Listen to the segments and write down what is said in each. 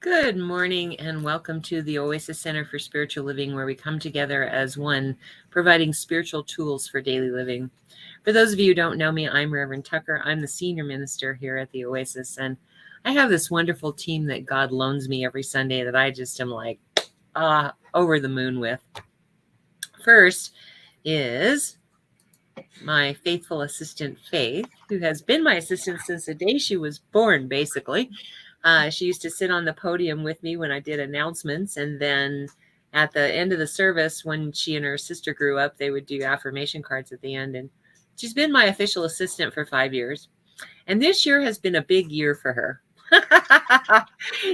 Good morning and welcome to the Oasis Center for Spiritual Living, where we come together as one, providing spiritual tools for daily living. For those of you who don't know me, I'm Reverend Tucker. I'm the senior minister here at the Oasis, and I have this wonderful team that God loans me every Sunday that I just am like over the moon with. First is my faithful assistant, Faith, who has been my assistant since the day she was born, basically. She used to sit on the podium with me when I did announcements. And then at the end of the service, when she and her sister grew up, they would do affirmation cards at the end. And she's been my official assistant for 5 years. And this year has been a big year for her.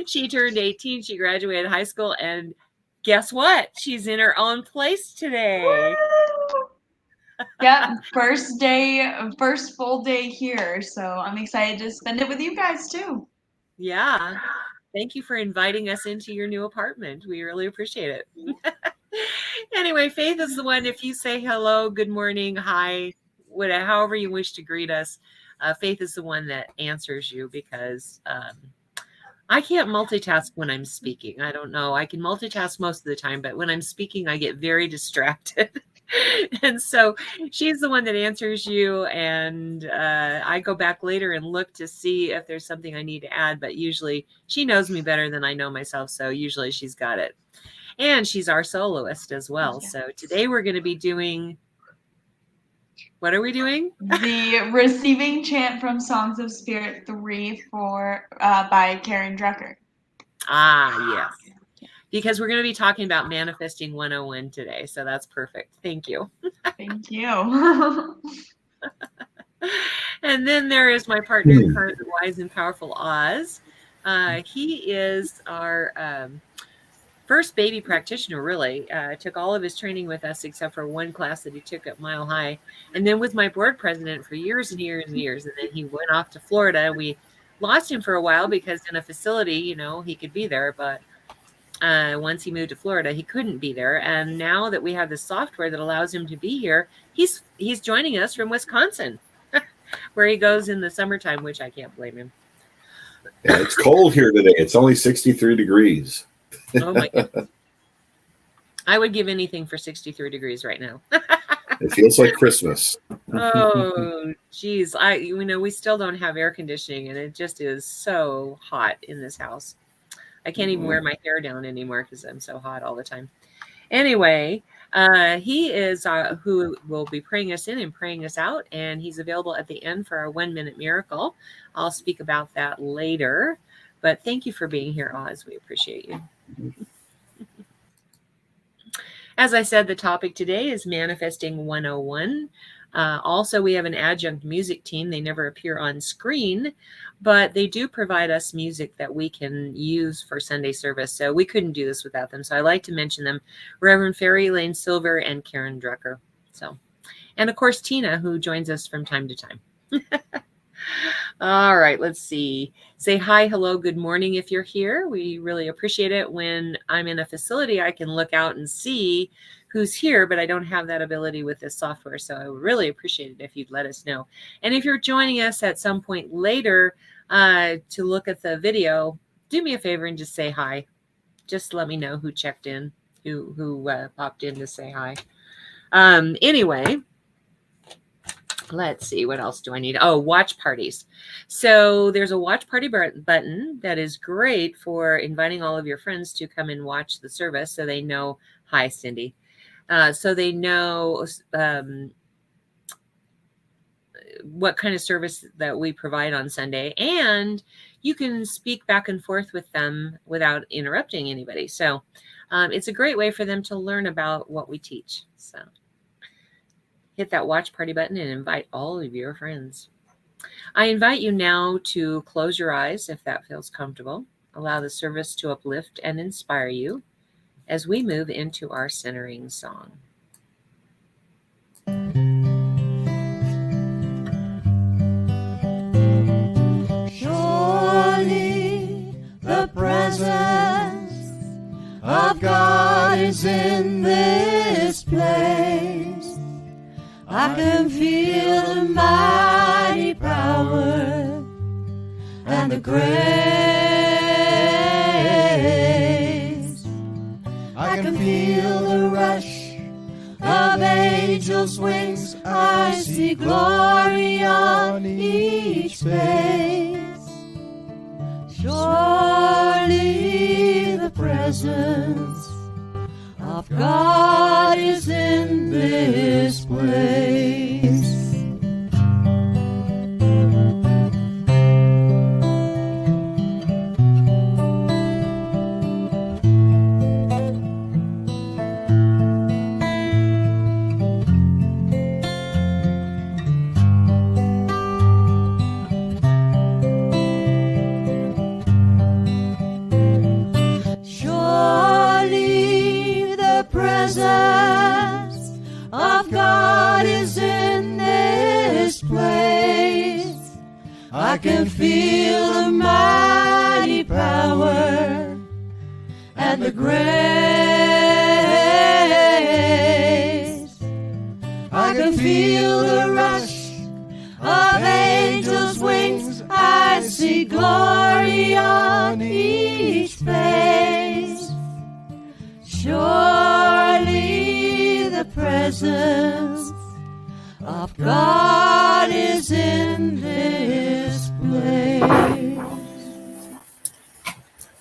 She turned 18. She graduated high school. And guess what? She's in her own place today. Yep, first full day here. So I'm excited to spend it with you guys too. Yeah. Thank you for inviting us into your new apartment. We really appreciate it. Anyway, Faith is the one. If you say hello, good morning, hi, whatever, however you wish to greet us, Faith is the one that answers you, because I can't multitask when I'm speaking. I don't know. I can multitask most of the time, but when I'm speaking, I get very distracted. And so she's the one that answers you, and I go back later and look to see if there's something I need to add, but usually she knows me better than I know myself, so usually she's got it. And she's our soloist as well. So today we're going to be doing, what are we doing? The Receiving Chant from Songs of Spirit 3 by Karen Drucker. Yes. Because we're going to be talking about Manifesting 101 today. So that's perfect. Thank you. Thank you. And then there is my partner, Current Wise and Powerful Oz. He is our first baby practitioner, really. Took all of his training with us except for one class that he took at Mile High. And then was my board president for years and years and years. And then he went off to Florida. We lost him for a while because in a facility, he could be there. But once he moved to Florida, he couldn't be there. And now that we have the software that allows him to be here, he's joining us from Wisconsin, where he goes in the summertime, which I can't blame him. Yeah, it's cold here today. It's only 63 degrees. Oh my goodness. I would give anything for 63 degrees right now. It feels like Christmas. Oh, geez. We still don't have air conditioning, and it just is so hot in this house. I can't even wear my hair down anymore because I'm so hot all the time. Anyway, he is who will be praying us in and praying us out, and he's available at the end for our 1-minute miracle. I'll speak about that later, but thank you for being here, Oz. We appreciate you. As I said, the topic today is Manifesting 101. Also, we have an adjunct music team. They never appear on screen, but they do provide us music that we can use for Sunday service. So we couldn't do this without them. So I like to mention them: Reverend Fairy Lane Silver and Karen Drucker. And of course, Tina, who joins us from time to time. All right, let's see. Say hi, hello, good morning if you're here. We really appreciate it. When I'm in a facility, I can look out and see who's here, but I don't have that ability with this software. So I would really appreciate it if you'd let us know. And if you're joining us at some point later to look at the video, do me a favor and just say hi. Just let me know who checked in, who popped in to say hi. Anyway, let's see, what else do I need? Oh, watch parties. So there's a watch party button that is great for inviting all of your friends to come and watch the service, so they know. Hi, Cindy. So they know what kind of service that we provide on Sunday, and you can speak back and forth with them without interrupting anybody. So it's a great way for them to learn about what we teach. So hit that watch party button and invite all of your friends. I invite you now to close your eyes if that feels comfortable. Allow the service to uplift and inspire you as we move into our centering song. Surely the presence of God is in this place. I can feel the mighty power and the grace angel's wings, I see glory on each face. Surely the presence of God is in this place. Surely the presence of God is in this place. I can feel the mighty power and the grace. I can feel the rush of angels' wings. I see glory on each face. Surely the presence of God is in this place.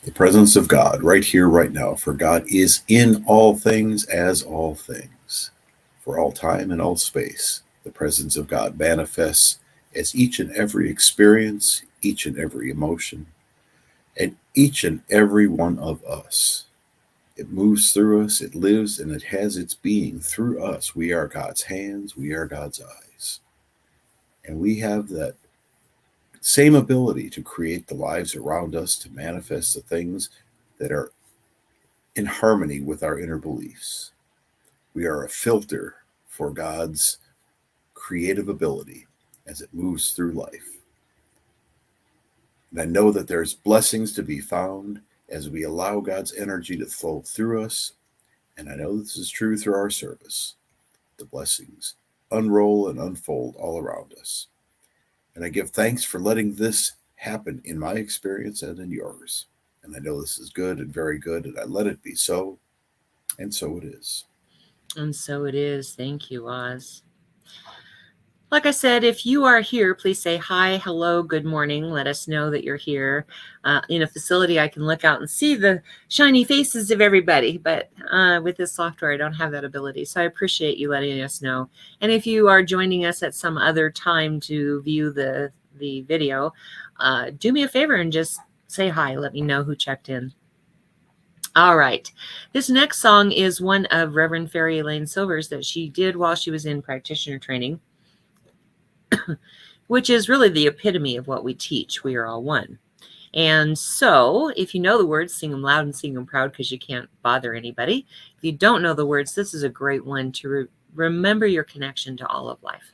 The presence of God right here, right now. For God is in all things as all things. For all time and all space, the presence of God manifests as each and every experience, each and every emotion, and each and every one of us. It moves through us, it lives, and it has its being through us. We are God's hands, we are God's eyes. And we have that same ability to create the lives around us, to manifest the things that are in harmony with our inner beliefs. We are a filter for God's creative ability as it moves through life. And I know that there's blessings to be found as we allow God's energy to flow through us. And I know this is true through our service. The blessings unroll and unfold all around us. And I give thanks for letting this happen in my experience and in yours. And I know this is good and very good, and I let it be so. And so it is. And so it is. Thank you, Oz. Like I said, if you are here, please say hi, hello, good morning. Let us know that you're here. In a facility, I can look out and see the shiny faces of everybody. But with this software, I don't have that ability. So I appreciate you letting us know. And if you are joining us at some other time to view the video, do me a favor and just say hi. Let me know who checked in. All right. This next song is one of Reverend Fairy Elaine Silver's that she did while she was in practitioner training, which is really the epitome of what we teach. We are all one. And so if you know the words, sing them loud and sing them proud, because you can't bother anybody. If you don't know the words, this is a great one to remember your connection to all of life.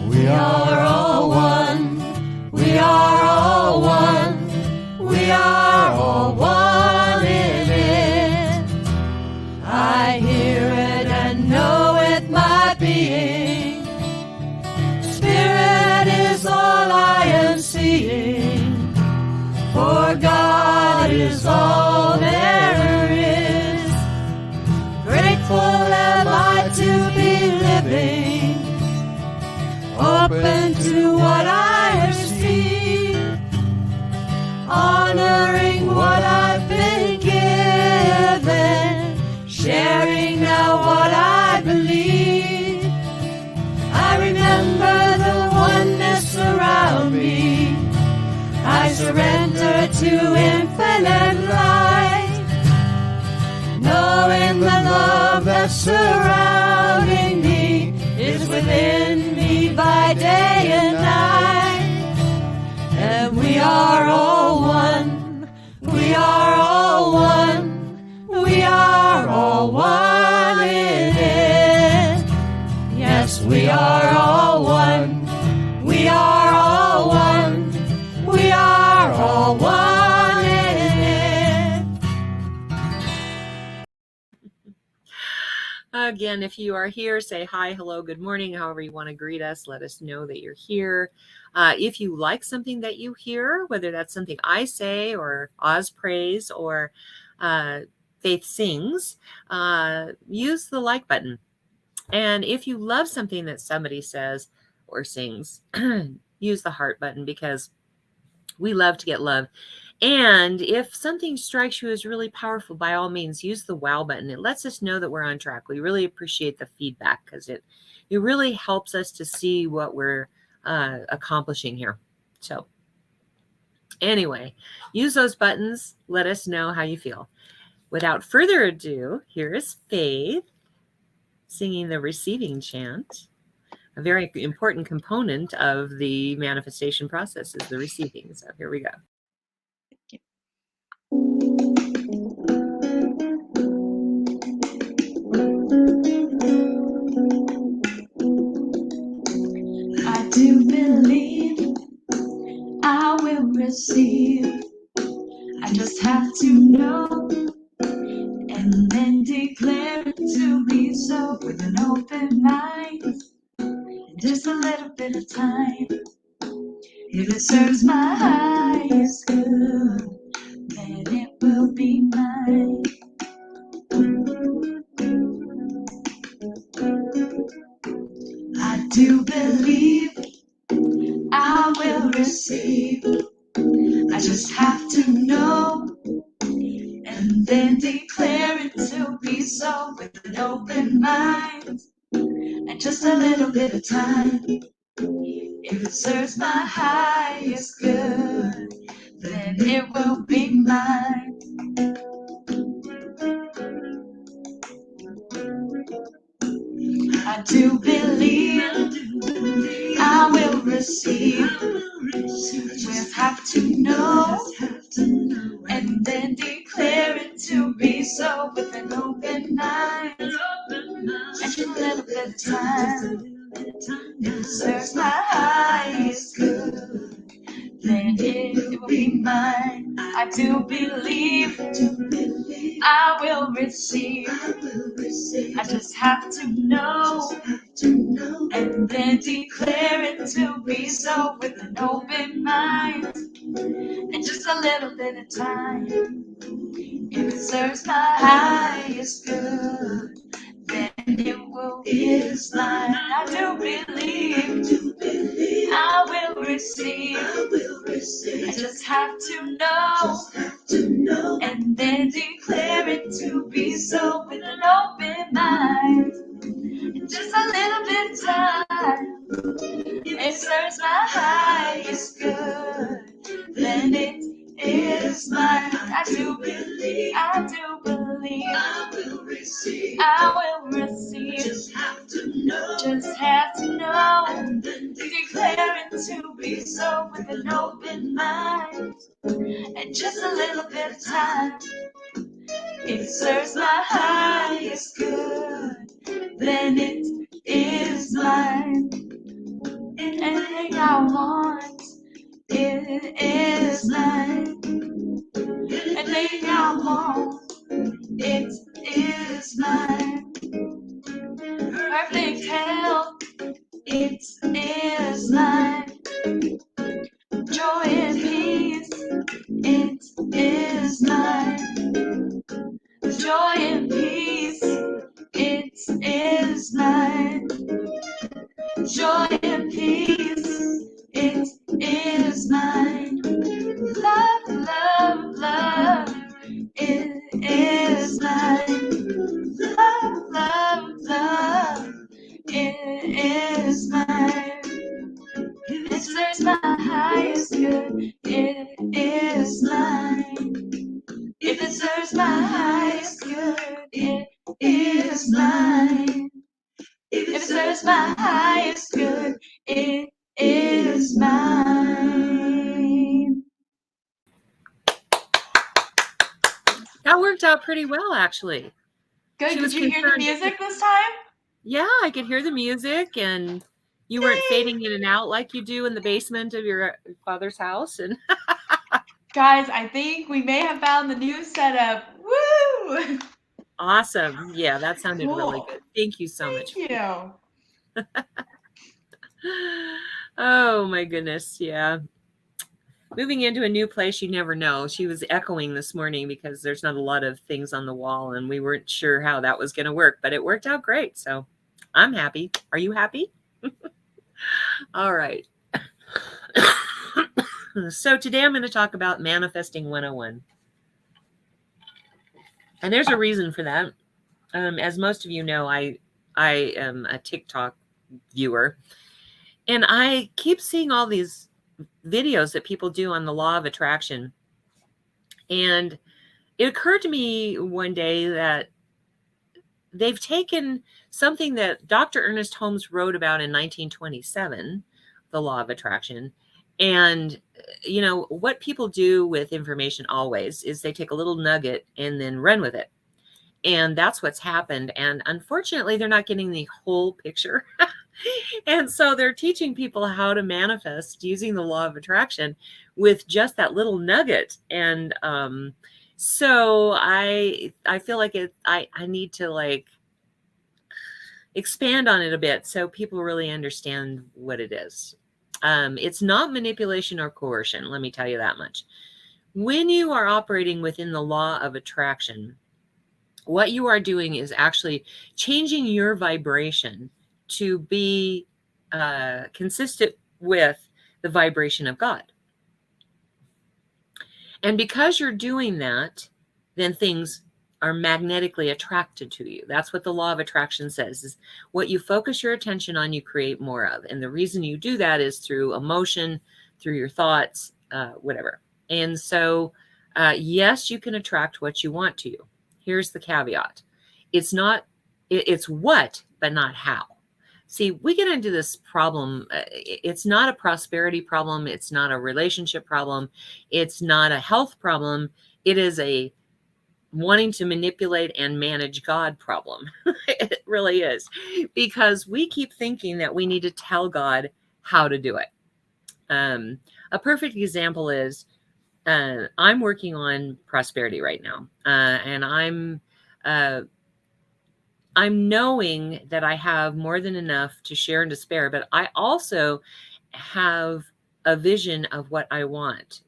We are all one. We are all one. We are all one in it. I hear it and know it, my being. Spirit is all I am seeing. For God is all there is. Grateful am I to be living, open to what I have seen, honoring what I've been given, sharing now what I believe. I remember the oneness around me. I surrender to infinite light, knowing the love that's surrounding me is within me by day and night. And we are all one. We are all one. We are all one in it. Yes, we are all one. We are all one. We are all one in it. Again, if you are here, say hi, hello, good morning, however you want to greet us. Let us know that you're here. If you like something that you hear, whether that's something I say or Oz prays or Faith sings, use the like button. And if you love something that somebody says or sings, use the heart button, because we love to get love. And if something strikes you as really powerful, by all means, use the wow button. It lets us know that we're on track. We really appreciate the feedback, because it really helps us to see what we're accomplishing here. So anyway, use those buttons. Let us know how you feel. Without further ado, here is Faith singing the receiving chant. A very important component of the manifestation process is the receiving. So here we go. I do believe I will receive. I just have to know and then declare it to be so with an open mind. Just a little bit of time. If it serves my highest good, then it will be mine. I do believe I will receive. I just have to know and then declare it to be so with an open mind and just a little bit of time. If it serves my highest good, then it will be mine. I do believe I will receive. Just have to know and then declare it to be so with an open mind and just a little bit of time. If it serves my highest good, then it will be mine. I do believe I will receive. I just have to know and then declare it to be so with an open mind and just a little bit of time. If it serves my highest good, then it will be mine. I do believe I will receive. I just have to know and then declare it to be so with an open mind. Just a little bit of time. It serves my highest good, then it is mine. I do believe I will receive. Just have to know and then declare it to be so with an open mind and just a little bit of time. It serves my highest good, then it is mine. Anything I want, it is mine. Anything I want, it is mine. Perfect health, it is mine. Joy and peace, it is mine. Joy and peace, it is mine. Joy and peace, it is mine. Love, love, love, it is mine. Love, love, love, it is mine. It serves my highest good, it is mine. If it serves my highest good, it is mine. If it serves my highest good, it is mine. That worked out pretty well, actually. Good. She Did was you hear the concerned. music this time? Yeah, I could hear the music, and you weren't fading in and out like you do in the basement of your father's house. And Guys, I think we may have found the new setup. Woo! Awesome. Yeah, that sounded really Cool. good. Thank you so much. Thank you. Oh my goodness. Yeah. Moving into a new place, you never know. She was echoing this morning because there's not a lot of things on the wall and we weren't sure how that was going to work, but it worked out great. So I'm happy. Are you happy? All right. So today I'm going to talk about Manifesting 101. And there's a reason for that. As most of you know, I am a TikTok viewer, and I keep seeing all these videos that people do on the law of attraction. And it occurred to me one day that they've taken something that Dr. Ernest Holmes wrote about in 1927, the law of attraction. And, you know, what people do with information always is they take a little nugget and then run with it. And that's what's happened. And unfortunately, they're not getting the whole picture. And so they're teaching people how to manifest using the law of attraction with just that little nugget. And so I feel like I need to like expand on it a bit so people really understand what it is. It's not manipulation or coercion, let me tell you that much. When you are operating within the law of attraction, what you are doing is actually changing your vibration to be consistent with the vibration of God. And because you're doing that, then things are magnetically attracted to you. That's what the law of attraction says, is what you focus your attention on, you create more of. And the reason you do that is through emotion, through your thoughts, whatever. And so, yes, you can attract what you want to you. Here's the caveat. It's what, but not how. See, we get into this problem. It's not a prosperity problem. It's not a relationship problem. It's not a health problem. It is a wanting to manipulate and manage God problem. It really is, because we keep thinking that we need to tell God how to do it. A perfect example is I'm working on prosperity right now, and I'm knowing that I have more than enough to share and to spare, but I also have a vision of what I want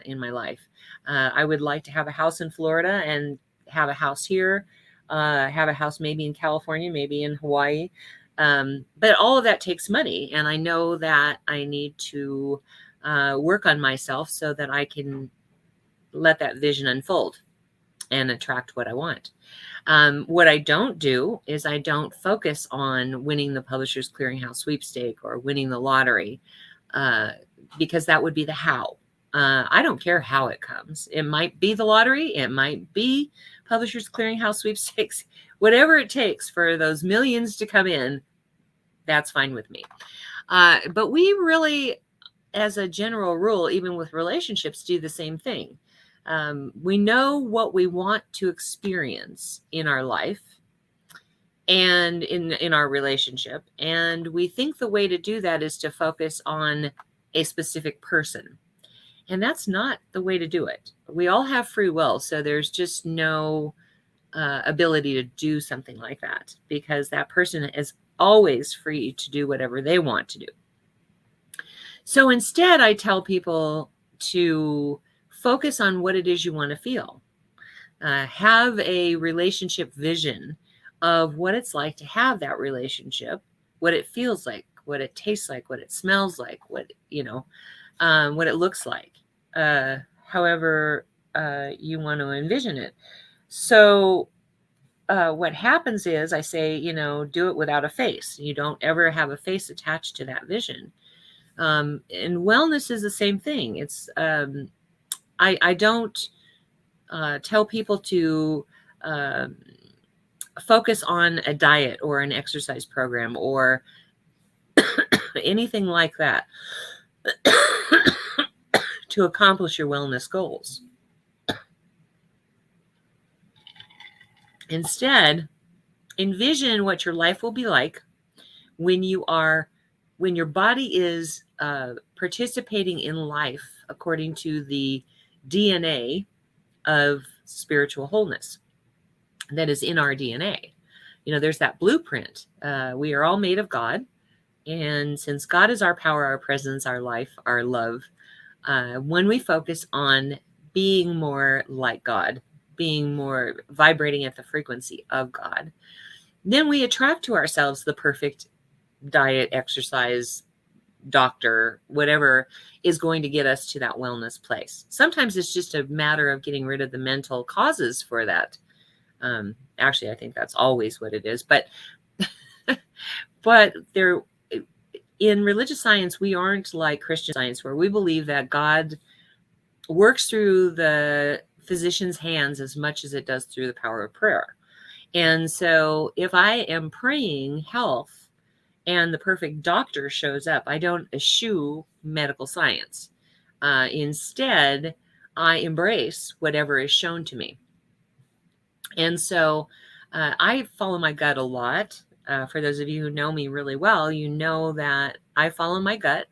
in my life. I would like to have a house in Florida and have a house here, have a house maybe in California, maybe in Hawaii. But all of that takes money. And I know that I need to work on myself so that I can let that vision unfold and attract what I want. What I don't do is I don't focus on winning the Publishers Clearinghouse sweepstake or winning the lottery, because that would be the how. I don't care how it comes. It might be the lottery. It might be Publishers Clearinghouse sweepstakes. Whatever it takes for those millions to come in, that's fine with me. But we really, as a general rule, even with relationships, do the same thing. We know what we want to experience in our life and in our relationship. And we think the way to do that is to focus on a specific person. And that's not the way to do it. We all have free will. So there's just no ability to do something like that, because that person is always free to do whatever they want to do. So instead, I tell people to focus on what it is you want to feel. Have a relationship vision of what it's like to have that relationship, what it feels like, what it tastes like, what it smells like, what it looks like, however you want to envision it. So what happens is I say, do it without a face. You don't ever have a face attached to that vision. And wellness is the same thing. It's I don't tell people to focus on a diet or an exercise program or anything like that to accomplish your wellness goals. Instead, envision what your life will be like when your body is participating in life according to the DNA of spiritual wholeness. that is in our DNA. There's that blueprint. We are all made of God. And since God is our power, our presence, our life, our love, when we focus on being more like God, being more vibrating at the frequency of God, then we attract to ourselves the perfect diet, exercise, doctor, whatever is going to get us to that wellness place. Sometimes it's just a matter of getting rid of the mental causes for that. Actually, I think that's always what it is. But there, in religious science, we aren't like Christian Science, where we believe that God works through the physician's hands as much as it does through the power of prayer. And so if I am praying health and the perfect doctor shows up, I don't eschew medical science. Instead, I embrace whatever is shown to me. And so I follow my gut a lot. For those of you who know me really well, you know that I follow my gut,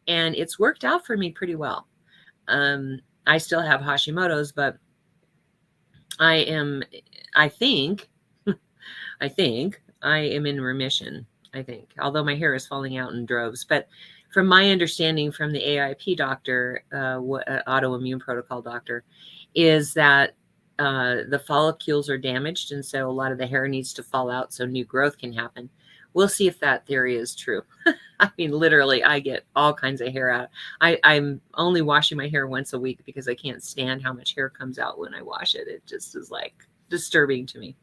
and it's worked out for me pretty well. I still have Hashimoto's, but I think I am in remission, although my hair is falling out in droves. But from my understanding from the AIP doctor, autoimmune protocol doctor, is that the follicles are damaged, and so a lot of the hair needs to fall out so new growth can happen. We'll see if that theory is true. I mean, literally, I get all kinds of hair out. I'm only washing my hair once a week because I can't stand how much hair comes out when I wash it. It just is like disturbing to me.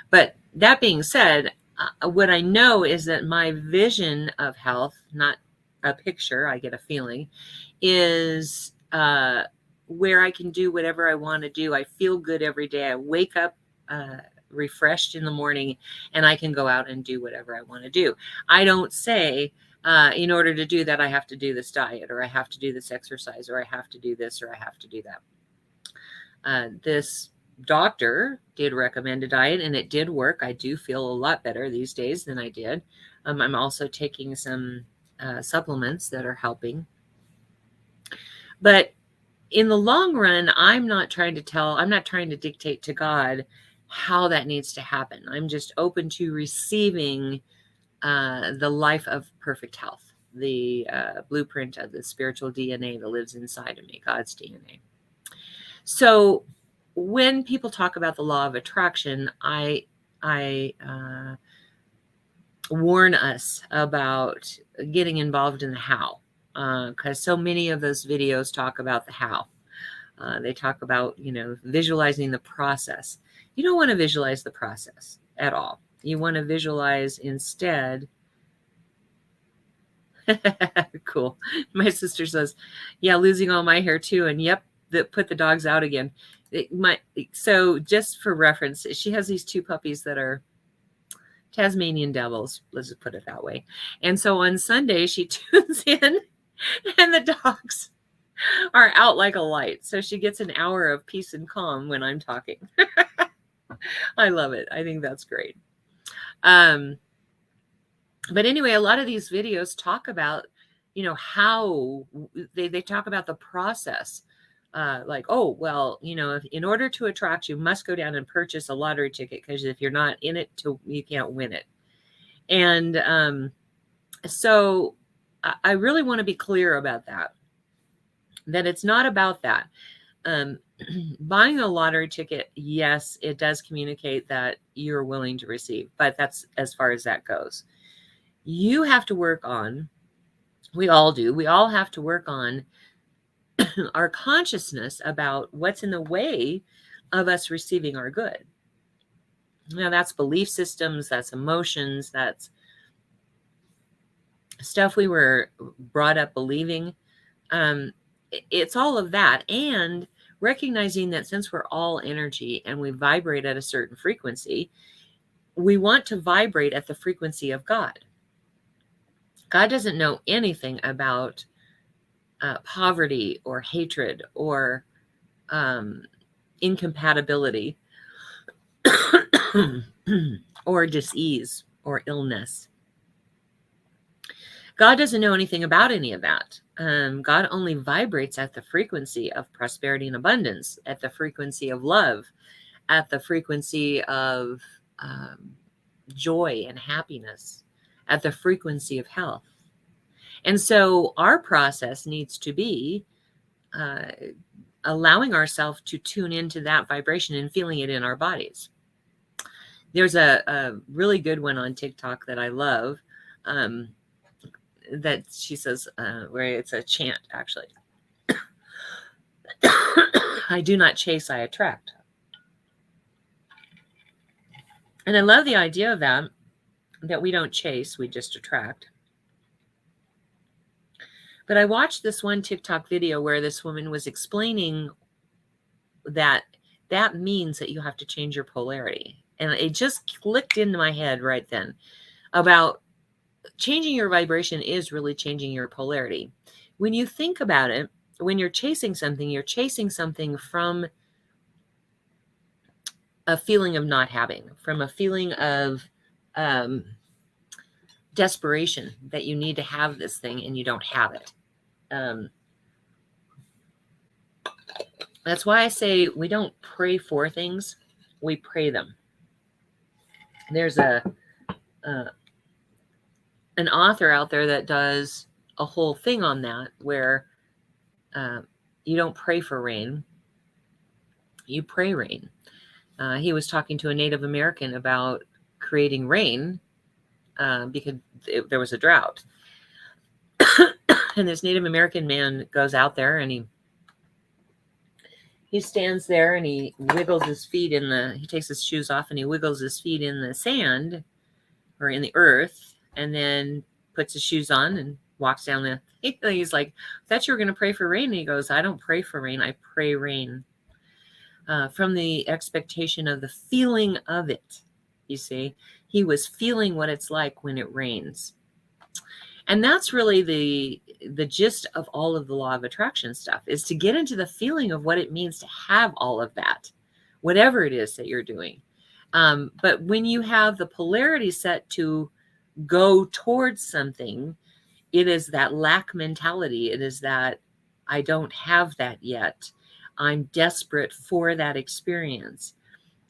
But that being said, what I know is that my vision of health, not a picture, I get a feeling, is where I can do whatever I want to do. I feel good every day. I wake up refreshed in the morning, and I can go out and do whatever I want to do. I don't say, in order to do that, I have to do this diet, or I have to do this exercise, or I have to do this, or I have to do that. This doctor did recommend a diet, and it did work. I do feel a lot better these days than I did. I'm also taking some supplements that are helping. But in the long run, I'm not trying to dictate to God how that needs to happen. I'm just open to receiving the life of perfect health, the blueprint of the spiritual DNA that lives inside of me, God's DNA. So when people talk about the law of attraction, I warn us about getting involved in the how, because so many of those videos talk about the how. They talk about, visualizing the process. You don't want to visualize the process at all. You want to visualize instead. Cool. My sister says, yeah, losing all my hair too. And yep, put the dogs out again. So just for reference, she has these two puppies that are Tasmanian devils. Let's just put it that way. And so on Sunday, she tunes in and the dogs are out like a light. So she gets an hour of peace and calm when I'm talking. I love it. I think that's great. But anyway, a lot of these videos talk about, how they talk about the process. Like, oh, well, if, in order to attract, you must go down and purchase a lottery ticket, because if you're not in it, you can't win it. And so I really want to be clear about that it's not about that. Buying a lottery ticket, yes, it does communicate that you're willing to receive, but that's as far as that goes. You have to work on, we all do, we all have to work on our consciousness about what's in the way of us receiving our good. Now, that's belief systems, that's emotions, that's stuff we were brought up believing. It's all of that. And recognizing that since we're all energy and we vibrate at a certain frequency, we want to vibrate at the frequency of God. God doesn't know anything about poverty or hatred or incompatibility or disease or illness. God doesn't know anything about any of that. God only vibrates at the frequency of prosperity and abundance, at the frequency of love, at the frequency of joy and happiness, at the frequency of health. And so our process needs to be allowing ourselves to tune into that vibration and feeling it in our bodies. There's a really good one on TikTok that I love, that she says, where it's a chant, actually. I do not chase, I attract. And I love the idea of that we don't chase, we just attract. But I watched this one TikTok video where this woman was explaining that means that you have to change your polarity. And it just clicked into my head right then about changing your vibration is really changing your polarity. When you think about it, when you're chasing something from a feeling of not having, from a feeling of desperation that you need to have this thing and you don't have it. That's why I say we don't pray for things, we pray them. There's an author out there that does a whole thing on that, where you don't pray for rain, you pray rain. He was talking to a Native American about creating rain because there was a drought. And this Native American man goes out there and he stands there and he wiggles his feet he takes his shoes off and he wiggles his feet in the sand or in the earth, and then puts his shoes on and walks down he's like, I thought you were going to pray for rain. And he goes, I don't pray for rain, I pray rain. From the expectation of the feeling of it. You see, he was feeling what it's like when it rains. And that's really the gist of all of the law of attraction stuff, is to get into the feeling of what it means to have all of that, whatever it is that you're doing. But when you have the polarity set to go towards something, it is that lack mentality. It is that I don't have that yet. I'm desperate for that experience.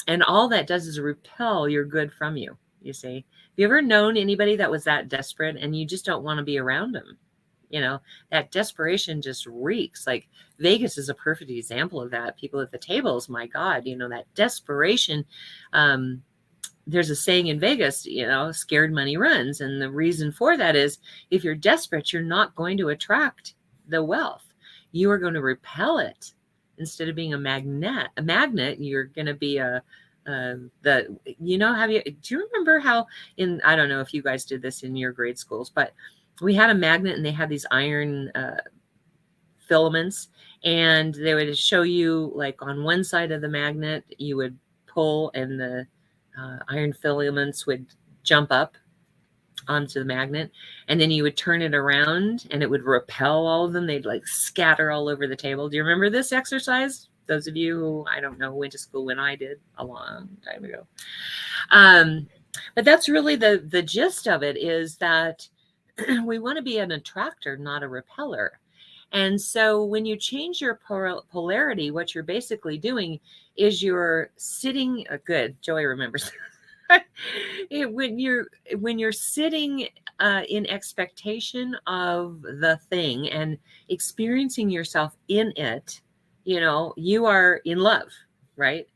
And all that does is repel your good from you, you see. Have you ever known anybody that was that desperate and you just don't want to be around them? You know, that desperation just reeks. Like Vegas is a perfect example of that. People at the tables, my God, you know, that desperation. There's a saying in Vegas, you know, scared money runs. And the reason for that is if you're desperate, you're not going to attract the wealth. You are going to repel it. Instead of being a magnet, you're going to be do you remember how I don't know if you guys did this in your grade schools, but we had a magnet and they had these iron filaments, and they would show you, like, on one side of the magnet, you would pull and the iron filaments would jump up onto the magnet, and then you would turn it around and it would repel all of them. They'd like scatter all over the table. Do you remember this exercise? Those of you who, I don't know, went to school when I did a long time ago. But that's really the gist of it, is that we want to be an attractor, not a repeller. And so when you change your polarity, what you're basically doing is you're sitting, good, Joey remembers. When you're sitting in expectation of the thing and experiencing yourself in it, you know, you are in love, right?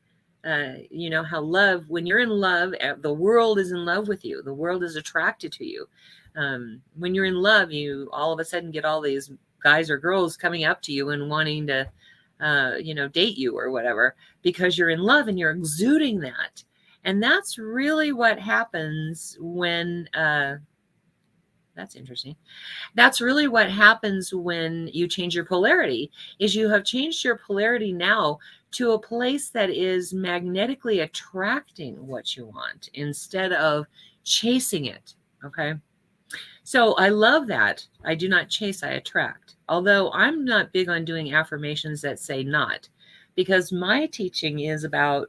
You know how love, when you're in love, the world is in love with you. The world is attracted to you. When you're in love, you all of a sudden get all these guys or girls coming up to you and wanting to, date you or whatever, because you're in love and you're exuding that. And that's really what happens when, that's interesting. That's really what happens when you change your polarity, is you have changed your polarity now to a place that is magnetically attracting what you want instead of chasing it. Okay. So I love that. I do not chase, I attract. Although I'm not big on doing affirmations that say not, because my teaching is about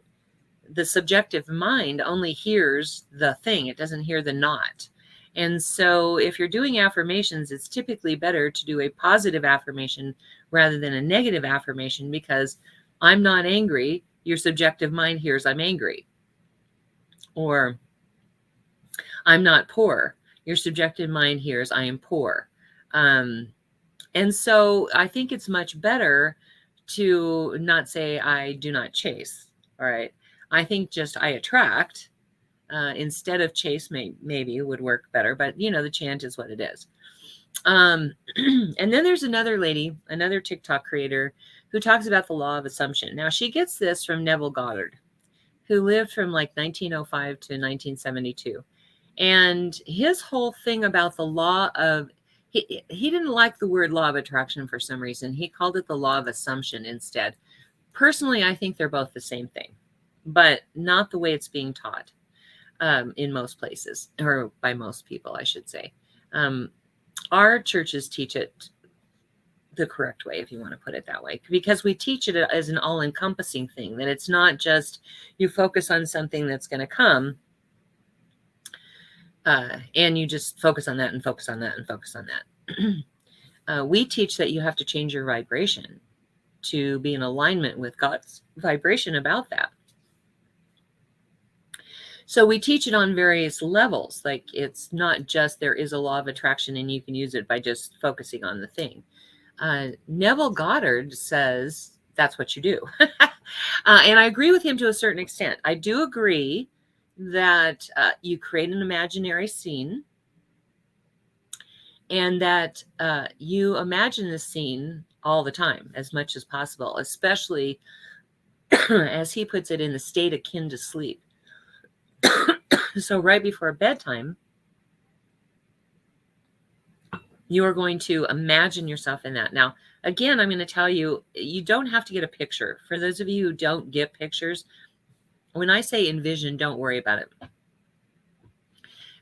the subjective mind only hears the thing. It doesn't hear the not. And so if you're doing affirmations, it's typically better to do a positive affirmation rather than a negative affirmation, because I'm not angry. Your subjective mind hears I'm angry, or I'm not poor. Your subjective mind hears I am poor. And so I think it's much better to not say I do not chase. All right. I think just I attract instead of chase maybe would work better, but the chant is what it is. And then there's another lady, another TikTok creator who talks about the law of assumption. Now she gets this from Neville Goddard, who lived from like 1905 to 1972. And his whole thing about the law of, he didn't like the word law of attraction for some reason. He called it the law of assumption instead. Personally, I think they're both the same thing, but not the way it's being taught in most places, or by most people, I should say. Our churches teach it the correct way, if you want to put it that way, because we teach it as an all-encompassing thing, that it's not just you focus on something that's going to come and you just focus on that and focus on that and focus on that. We teach that you have to change your vibration to be in alignment with God's vibration about that. So we teach it on various levels. Like it's not just there is a law of attraction and you can use it by just focusing on the thing. Neville Goddard says that's what you do. And I agree with him to a certain extent. I do agree that you create an imaginary scene and that you imagine the scene all the time as much as possible, especially as he puts it, in the state akin to sleep. So right before bedtime, you are going to imagine yourself in that. Now, again, I'm going to tell you, you don't have to get a picture. For those of you who don't get pictures, when I say envision, don't worry about it.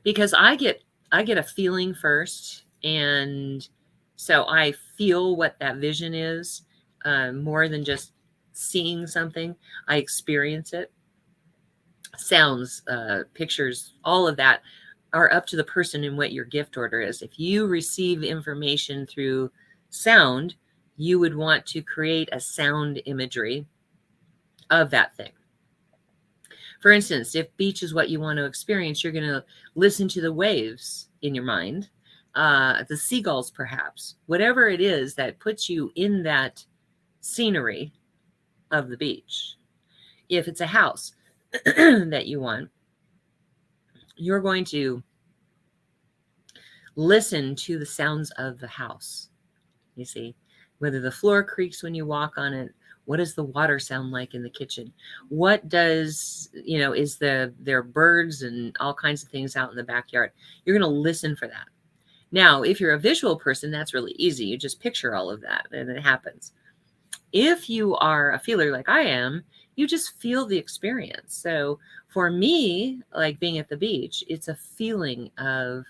Because I get a feeling first. And so I feel what that vision is more than just seeing something. I experience it. Sounds, pictures, all of that are up to the person and what your gift order is. If you receive information through sound, you would want to create a sound imagery of that thing. For instance, if beach is what you want to experience, you're going to listen to the waves in your mind, the seagulls perhaps, whatever it is that puts you in that scenery of the beach. If it's a house that you want, you're going to listen to the sounds of the house. You see, whether the floor creaks when you walk on it, what does the water sound like in the kitchen? What does, is there are birds and all kinds of things out in the backyard? You're going to listen for that. Now, if you're a visual person, that's really easy. You just picture all of that and it happens. If you are a feeler like I am, you just feel the experience. So for me, like being at the beach, it's a feeling of,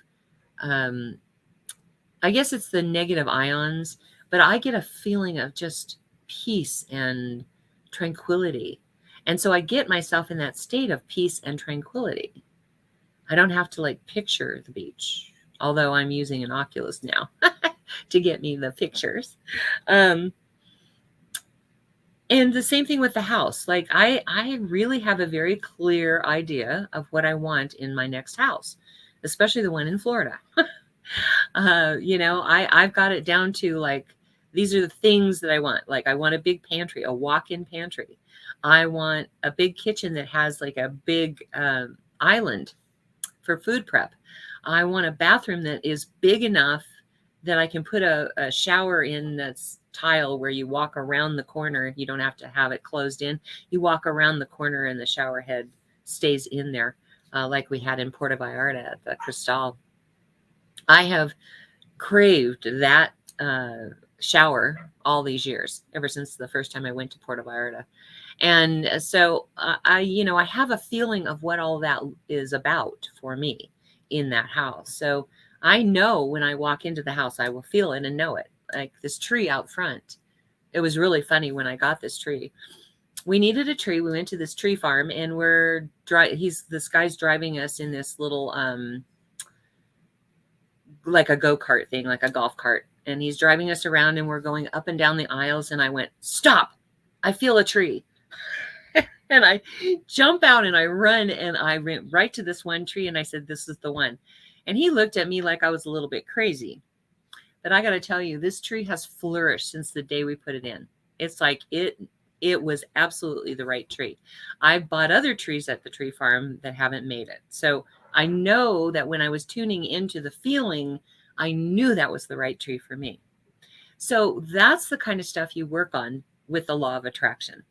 I guess it's the negative ions, but I get a feeling of just peace and tranquility. And so I get myself in that state of peace and tranquility. I don't have to like picture the beach, although I'm using an Oculus now to get me the pictures. And the same thing with the house. Like I really have a very clear idea of what I want in my next house, especially the one in Florida. I've got it down to like, these are the things that I want. Like I want a big pantry, a walk-in pantry. I want a big kitchen that has like a big island for food prep. I want a bathroom that is big enough that I can put a shower in that's tile where you walk around the corner. You don't have to have it closed in. You walk around the corner and the shower head stays in there, like we had in Puerto Vallarta at the Cristal. I have craved that shower all these years, ever since the first time I went to Puerto Vallarta. And so I have a feeling of what all that is about for me in that house. So I know when I walk into the house, I will feel it and know it. Like this tree out front. It was really funny when I got this tree. We needed a tree. We went to this tree farm and this guy's driving us in this little, like a go-kart thing, like a golf cart. And he's driving us around and we're going up and down the aisles. And I went, stop, I feel a tree. And I jump out and I run and I went right to this one tree and I said, this is the one. And he looked at me like I was a little bit crazy. But I got to tell you, this tree has flourished since the day we put it in. It's like it was absolutely the right tree. I've bought other trees at the tree farm that haven't made it. So I know that when I was tuning into the feeling, I knew that was the right tree for me. So that's the kind of stuff you work on with the law of attraction,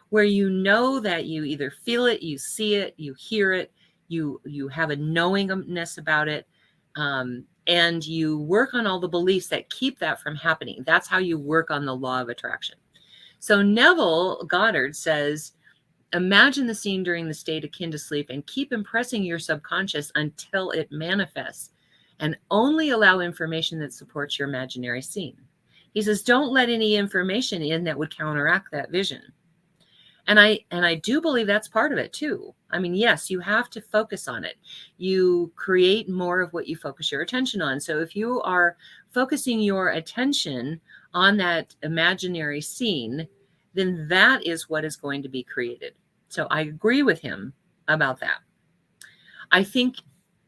where you know that you either feel it, you see it, you hear it, you have a knowingness about it, and you work on all the beliefs that keep that from happening. That's how you work on the law of attraction. So Neville Goddard says, imagine the scene during the state akin to sleep and keep impressing your subconscious until it manifests, and only allow information that supports your imaginary scene. He says, don't let any information in that would counteract that vision. And I do believe that's part of it too. I mean, yes, you have to focus on it. You create more of what you focus your attention on. So if you are focusing your attention on that imaginary scene, then that is what is going to be created. So I agree with him about that. I think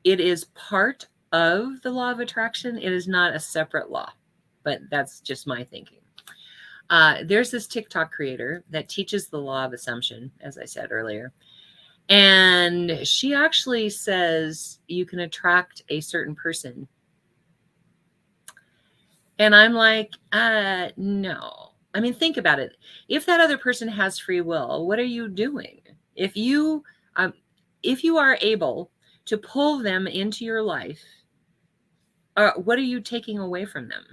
it is part of the law of attraction. It is not a separate law, but that's just my thinking. There's this TikTok creator that teaches the law of assumption, as I said earlier. And she actually says you can attract a certain person. And I'm like, no. I mean, think about it. If that other person has free will, what are you doing? If you are able to pull them into your life, what are you taking away from them?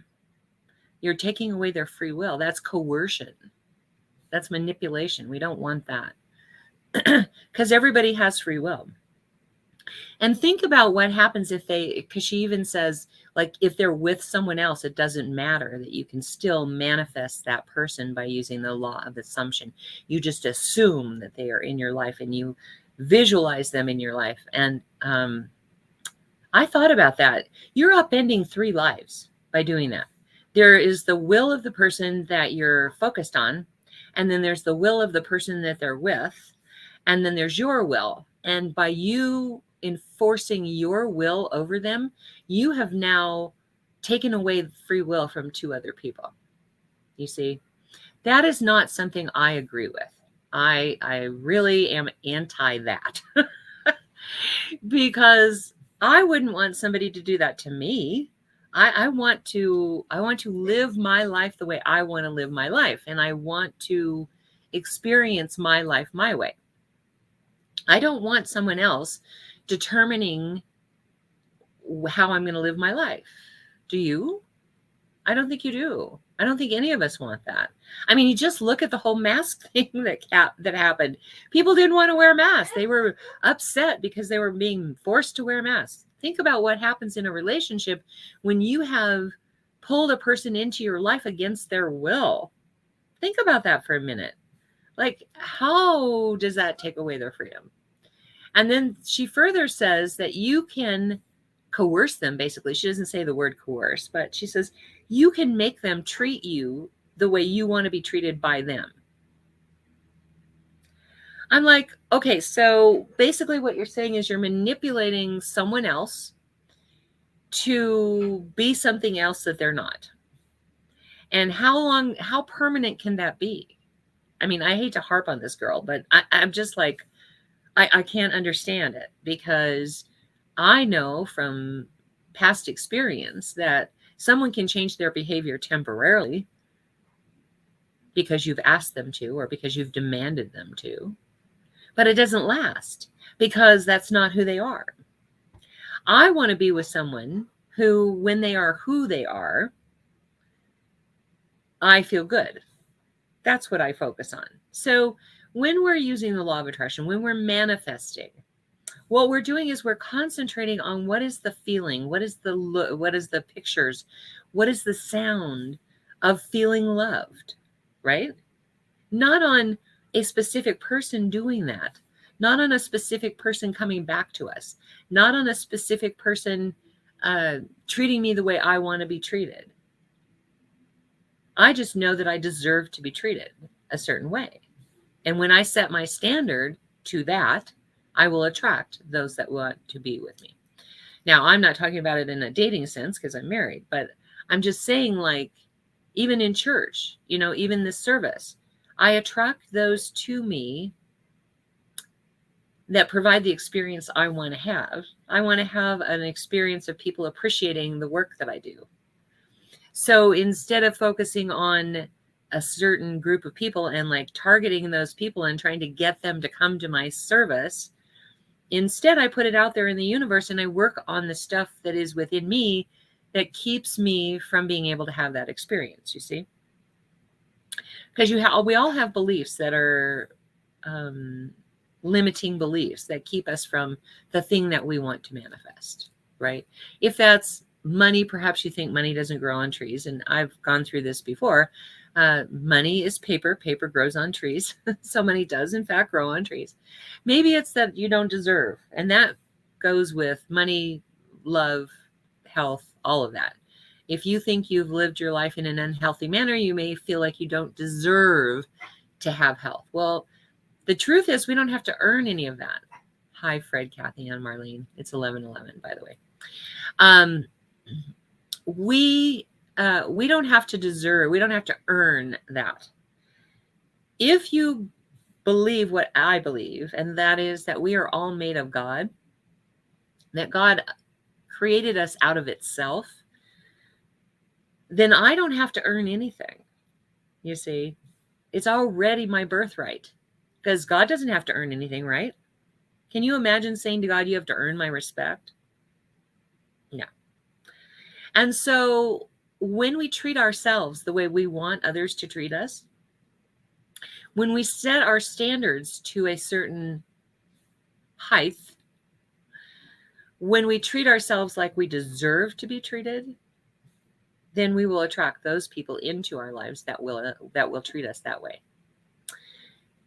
You're taking away their free will. That's coercion. That's manipulation. We don't want that. Because everybody has free will. And think about what happens if because she even says, like, if they're with someone else, it doesn't matter, that you can still manifest that person by using the law of assumption. You just assume that they are in your life and you visualize them in your life. And I thought about that. You're upending 3 lives by doing that. There is the will of the person that you're focused on, and then there's the will of the person that they're with, and then there's your will. And by you enforcing your will over them, you have now taken away free will from 2 other people. You see, that is not something I agree with. I really am anti that because I wouldn't want somebody to do that to me. I want to live my life the way I want to live my life, and I want to experience my life my way. I don't want someone else determining how I'm going to live my life. Do you? I don't think you do. I don't think any of us want that. I mean, you just look at the whole mask thing that happened. People didn't want to wear masks. They were upset because they were being forced to wear masks. Think about what happens in a relationship when you have pulled a person into your life against their will. Think about that for a minute. Like, how does that take away their freedom? And then she further says that you can coerce them, basically. She doesn't say the word coerce, but she says you can make them treat you the way you want to be treated by them. I'm like, okay, so basically what you're saying is you're manipulating someone else to be something else that they're not. And how permanent can that be? I mean, I hate to harp on this girl, but I'm just like, I can't understand it, because I know from past experience that someone can change their behavior temporarily because you've asked them to or because you've demanded them to. But it doesn't last, because that's not who they are. I want to be with someone who, when they are who they are, I feel good. That's what I focus on. So when we're using the law of attraction, when we're manifesting, what we're doing is we're concentrating on what is the feeling, what is the look, what is the pictures, what is the sound of feeling loved, right? Not on a specific person doing that, not on a specific person coming back to us, not on a specific person treating me the way I want to be treated. I just know that I deserve to be treated a certain way. And when I set my standard to that, I will attract those that want to be with me. Now, I'm not talking about it in a dating sense because I'm married, but I'm just saying, like, even in church, you know, even this service, I attract those to me that provide the experience I want to have. I want to have an experience of people appreciating the work that I do. So instead of focusing on a certain group of people and like targeting those people and trying to get them to come to my service, instead I put it out there in the universe and I work on the stuff that is within me that keeps me from being able to have that experience, you see? Because we all have beliefs that are limiting beliefs that keep us from the thing that we want to manifest, right? If that's money, perhaps you think money doesn't grow on trees. And I've gone through this before. Money is paper. Paper grows on trees. So money does, in fact, grow on trees. Maybe it's that you don't deserve. And that goes with money, love, health, all of that. If you think you've lived your life in an unhealthy manner, you may feel like you don't deserve to have health. Well, the truth is we don't have to earn any of that. Hi, Fred, Kathy, and Marlene. It's 11:11, by the way. We don't have to deserve, we don't have to earn that. If you believe what I believe, and that is that we are all made of God, that God created us out of itself, then I don't have to earn anything. You see, it's already my birthright because God doesn't have to earn anything, right? Can you imagine saying to God, you have to earn my respect? No. And so when we treat ourselves the way we want others to treat us, when we set our standards to a certain height, when we treat ourselves like we deserve to be treated, then we will attract those people into our lives that will treat us that way.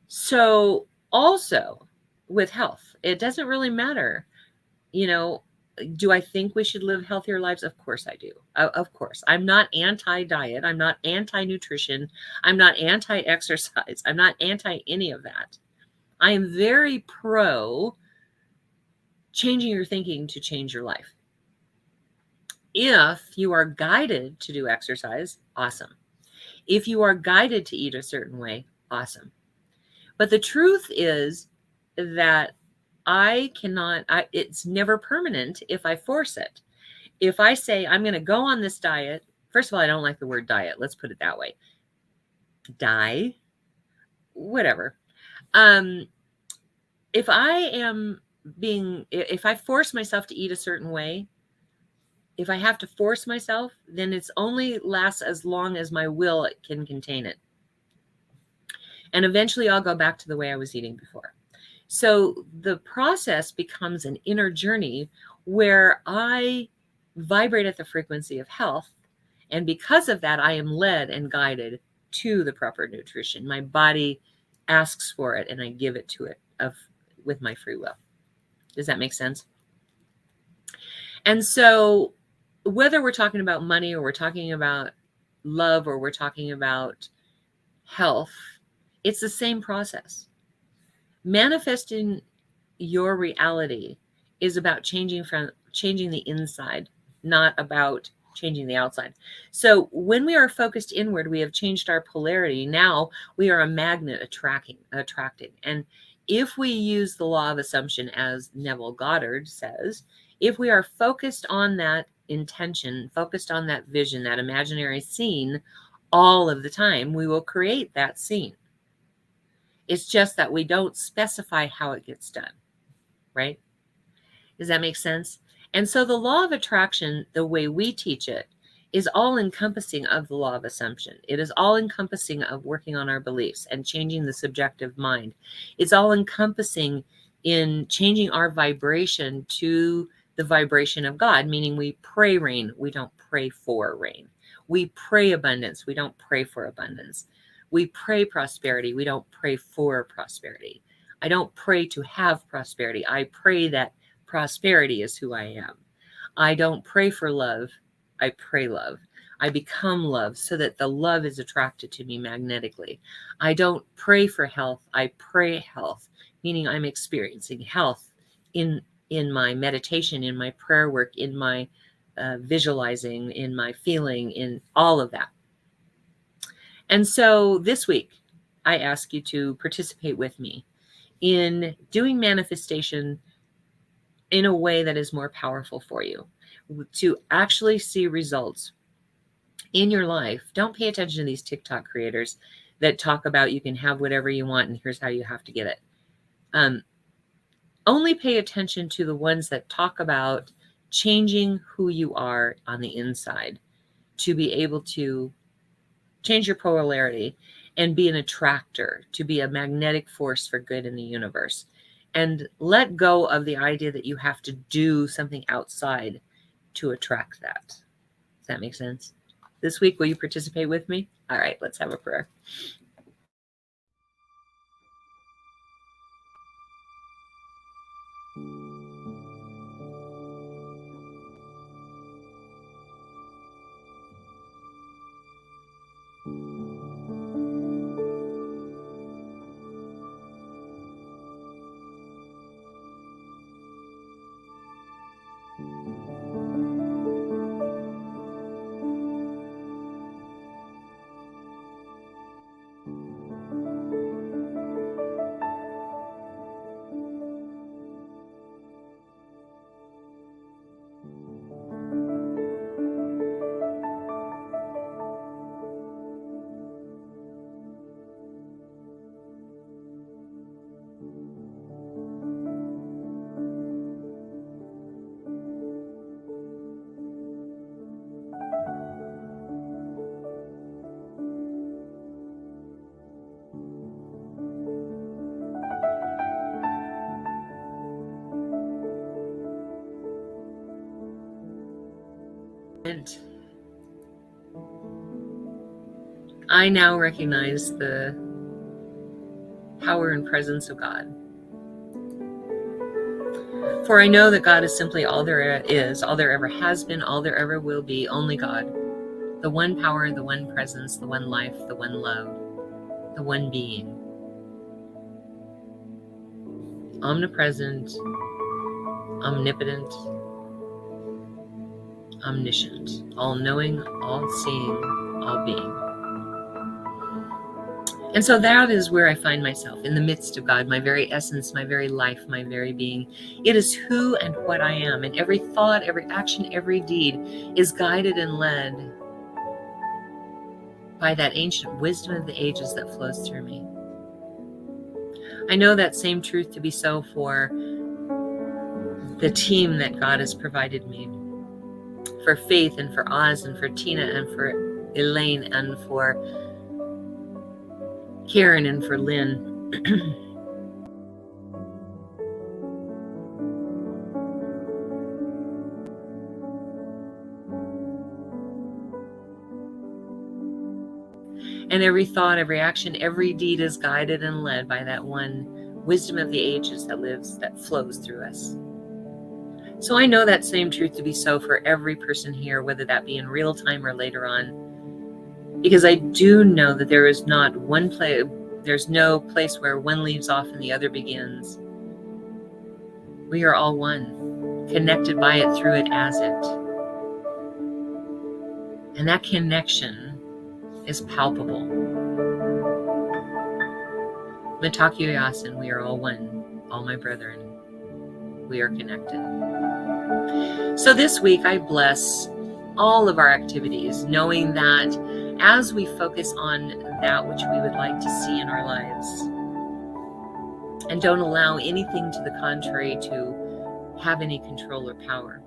So also with health, it doesn't really matter, you know, do I think we should live healthier lives? Of course I do. Of course. I'm not anti-diet. I'm not anti-nutrition. I'm not anti-exercise. I'm not anti any of that. I am very pro changing your thinking to change your life. If you are guided to do exercise, awesome. If you are guided to eat a certain way, awesome. But the truth is that it's never permanent if I force it. If I say I'm going to go on this diet, first of all, I don't like the word diet. Let's put it that way. Whatever. If I force myself to eat a certain way, if I have to force myself, then it's only lasts as long as my will can contain it. And eventually I'll go back to the way I was eating before. So the process becomes an inner journey where I vibrate at the frequency of health. And because of that, I am led and guided to the proper nutrition. My body asks for it and I give it to it with my free will. Does that make sense? And so whether we're talking about money or we're talking about love or we're talking about health, it's the same process. Manifesting your reality is about changing the inside, not about changing the outside. So when we are focused inward, we have changed our polarity. Now we are a magnet attracting. And if we use the law of assumption, as Neville Goddard says, if we are focused on that intention, focused on that vision, that imaginary scene all of the time, we will create that scene. It's just that we don't specify how it gets done, right? Does that make sense? And so the law of attraction, the way we teach it, is all encompassing of the law of assumption. It is all encompassing of working on our beliefs and changing the subjective mind. It's all encompassing in changing our vibration to the vibration of God, meaning we pray rain, we don't pray for rain. We pray abundance, we don't pray for abundance. We pray prosperity. We don't pray for prosperity. I don't pray to have prosperity. I pray that prosperity is who I am. I don't pray for love. I pray love. I become love so that the love is attracted to me magnetically. I don't pray for health. I pray health, meaning I'm experiencing health in my meditation, in my prayer work, in my visualizing, in my feeling, in all of that. And so this week, I ask you to participate with me in doing manifestation in a way that is more powerful for you, to actually see results in your life. Don't pay attention to these TikTok creators that talk about you can have whatever you want and here's how you have to get it. Only pay attention to the ones that talk about changing who you are on the inside to be able to change your polarity and be an attractor, to be a magnetic force for good in the universe. And let go of the idea that you have to do something outside to attract that. Does that make sense? This week, will you participate with me? All right, let's have a prayer. And I now recognize the power and presence of God. For I know that God is simply all there is, all there ever has been, all there ever will be, only God. The one power, the one presence, the one life, the one love, the one being. Omnipresent, omnipotent, omniscient, all-knowing, all-seeing, all-being. And so that is where I find myself, in the midst of God, my very essence, my very life, my very being. It is who and what I am, and every thought, every action, every deed is guided and led by that ancient wisdom of the ages that flows through me. I know that same truth to be so for the team that God has provided me, for Faith and for Oz and for Tina and for Elaine and for Karen and for Lynn. And every thought, every action, every deed is guided and led by that one wisdom of the ages that lives, that flows through us. So I know that same truth to be so for every person here, whether that be in real time or later on, because I do know that there is not one place, there's no place where one leaves off and the other begins. We are all one, connected by it, through it, as it. And that connection is palpable. Mitakuye Oyasin, we are all one, all my brethren. We are connected. So this week I bless all of our activities, knowing that as we focus on that which we would like to see in our lives, and don't allow anything to the contrary to have any control or power.